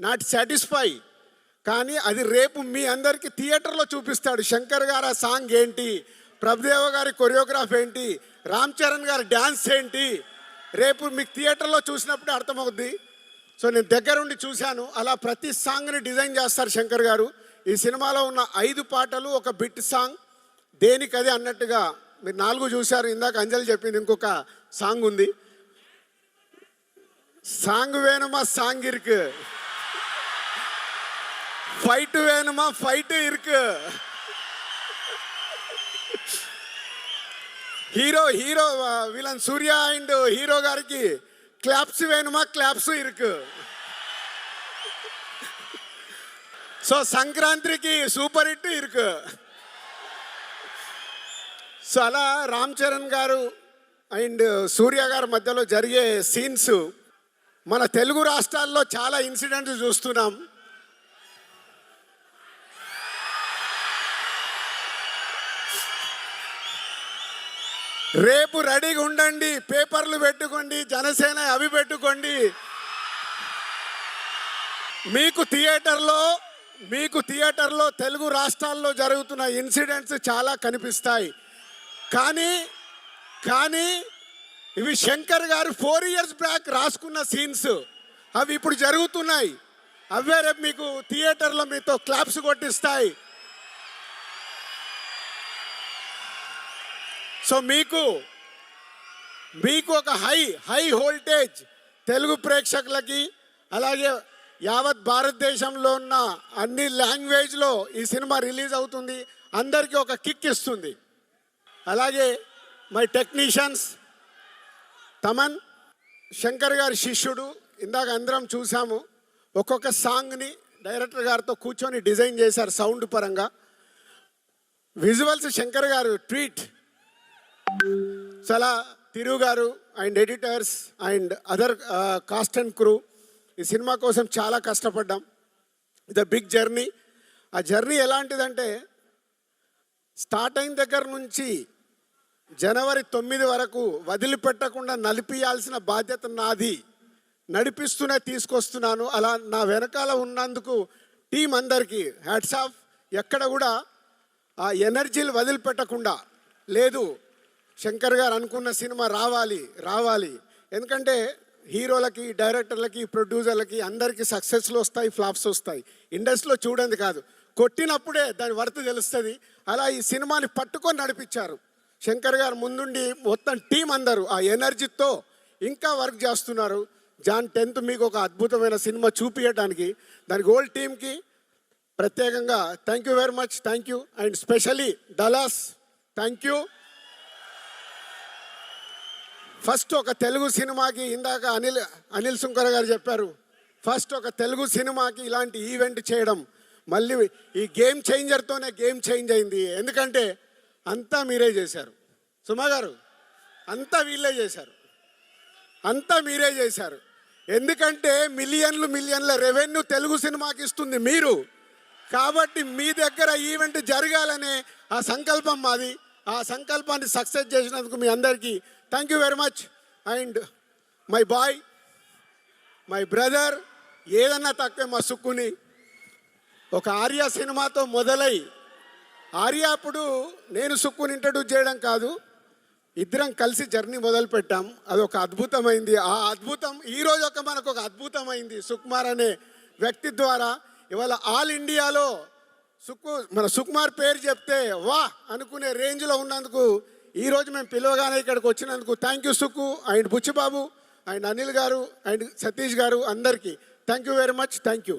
Not satisfy. కానీ అది రేపు మీ అందరికీ థియేటర్లో చూపిస్తాడు. శంకర్ గారు ఆ సాంగ్ ఏంటి, ప్రభుదేవ గారి కొరియోగ్రాఫ్ ఏంటి, రామ్ చరణ్ గారి డ్యాన్స్ ఏంటి, రేపు మీకు థియేటర్లో చూసినప్పుడే అర్థమవుద్ది. సో నేను దగ్గరుండి చూశాను. అలా ప్రతి సాంగ్ని డిజైన్ చేస్తారు శంకర్ గారు. ఈ సినిమాలో ఉన్న 5 పాటలు ఒక బిట్ సాంగ్, దేనికది అన్నట్టుగా. మీరు 4 చూశారు. ఇందాక అంజలి చెప్పింది ఇంకొక సాంగ్ ఉంది. సాంగ్ వేணுమా సాంగ్ ఇరుకు, ఫైట్ వేணுమా ఫైట్ ఇరుకు, hero villain Surya and hero గారికి క్లాప్స్ వేணுమా క్లాప్స్ ఇరుకు. సో సంక్రాంతికి సూపర్ హిట్ ఇరుకు. సో అలా రామ్ చరణ్ గారు అండ్ సూర్య గారి మధ్యలో జరిగే సీన్స్ మన తెలుగు రాష్ట్రాల్లో చాలా ఇన్సిడెంట్స్ చూస్తున్నాం. రేపు రెడీగా ఉండండి, పేపర్లు పెట్టుకోండి, జనసేన అవి పెట్టుకోండి. మీకు థియేటర్లో తెలుగు రాష్ట్రాల్లో జరుగుతున్న ఇన్సిడెంట్స్ చాలా కనిపిస్తాయి. కానీ ఇవి శంకర్ గారు 4 years బ్యాక్ రాసుకున్న సీన్స్. అవి ఇప్పుడు జరుగుతున్నాయి. అవే రేపు మీకు థియేటర్లో మీతో క్లాప్స్ కొట్టిస్తాయి. సో మీకు ఒక హై వోల్టేజ్ తెలుగు ప్రేక్షకులకి, అలాగే యావత్ భారతదేశంలో ఉన్న అన్ని లాంగ్వేజ్లో ఈ సినిమా రిలీజ్ అవుతుంది. అందరికీ ఒక కిక్ ఇస్తుంది. అలాగే మై టెక్నీషియన్స్ తమన్ శంకర్ గారి శిష్యుడు. ఇందాక అందరం చూసాము. ఒక్కొక్క సాంగ్ని డైరెక్టర్ గారితో కూర్చొని డిజైన్ చేశారు సౌండ్ పరంగా. విజువల్స్ శంకర్ గారు ట్వీట్. చాలా తిరు గారు and editors and other cost and crew ఈ సినిమా కోసం చాలా కష్టపడ్డాం. ఇది బిగ్ జర్నీ. ఆ జర్నీ ఎలాంటిదంటే స్టార్ట్ అయిన దగ్గర నుంచి జనవరి 9 వరకు వదిలిపెట్టకుండా నడిపియాల్సిన బాధ్యత నాది. నడిపిస్తూనే తీసుకొస్తున్నాను. అలా నా వెనకాల ఉన్నందుకు టీం అందరికీ హ్యాట్స్ ఆఫ్. ఎక్కడ కూడా ఆ ఎనర్జీలు వదిలిపెట్టకుండా లేదు. శంకర్ గారు అనుకున్న సినిమా రావాలి. ఎందుకంటే హీరోలకి, డైరెక్టర్లకి, ప్రొడ్యూసర్లకి అందరికీ సక్సెస్లు వస్తాయి, ఫ్లాప్స్ వస్తాయి. ఇండస్ట్రీలో చూడండి కాదు, కొట్టినప్పుడే దాని వర్త్ తెలుస్తుంది. అలా ఈ సినిమాని పట్టుకొని నడిపించారు శంకర్ గారు. ముందుండి మొత్తం టీం అందరూ ఆ ఎనర్జీతో ఇంకా వర్క్ చేస్తున్నారు. జాన్ 10th మీకు ఒక అద్భుతమైన సినిమా చూపించడానికి దానికి హోల్ టీమ్కి ప్రత్యేకంగా thank you very much. Thank you. And specially Dallas thank you. First ఒక తెలుగు సినిమాకి, ఇందాక అనిల్ సుంకర గారు చెప్పారు, ఫస్ట్ ఒక తెలుగు సినిమాకి ఇలాంటి ఈవెంట్ చేయడం, మళ్ళీ ఈ గేమ్ చేంజర్తోనే గేమ్ చేంజ్ అయింది. ఎందుకంటే అంతా మీరే చేశారు. సుమా గారు అంతా వీళ్ళే చేశారు, అంతా మీరే చేశారు. ఎందుకంటే మిలియన్ల రెవెన్యూ తెలుగు సినిమాకి ఇస్తుంది మీరు. కాబట్టి మీ దగ్గర ఈవెంట్ జరగాలనే ఆ సంకల్పం మాది. ఆ సంకల్పాన్ని సక్సెస్ చేసినందుకు మీ అందరికీ thank you very much. And my boy, my brother, ఏదన్నా తక్కువే మా సుక్కుని. ఒక ఆర్య సినిమాతో మొదలై, ఆర్య అప్పుడు నేను సుక్కుని ఇంట్రడ్యూస్ చేయడం కాదు, ఇద్దరం కలిసి జర్నీ మొదలుపెట్టాం. అదొక అద్భుతమైంది. ఆ అద్భుతం ఈరోజు మనకు ఒక అద్భుతమైంది సుకుమార్ అనే వ్యక్తి ద్వారా. ఇవాళ ఆల్ ఇండియాలో మన సుకుమార్ పేరు చెప్తే వా అనుకునే రేంజ్లో ఉన్నందుకు ఈరోజు మేము పిలవగానే ఇక్కడికి వచ్చినందుకు thank you Sukku and Buchibabu and Anil గారు అండ్ సతీష్ గారు అందరికీ thank you very much. Thank you.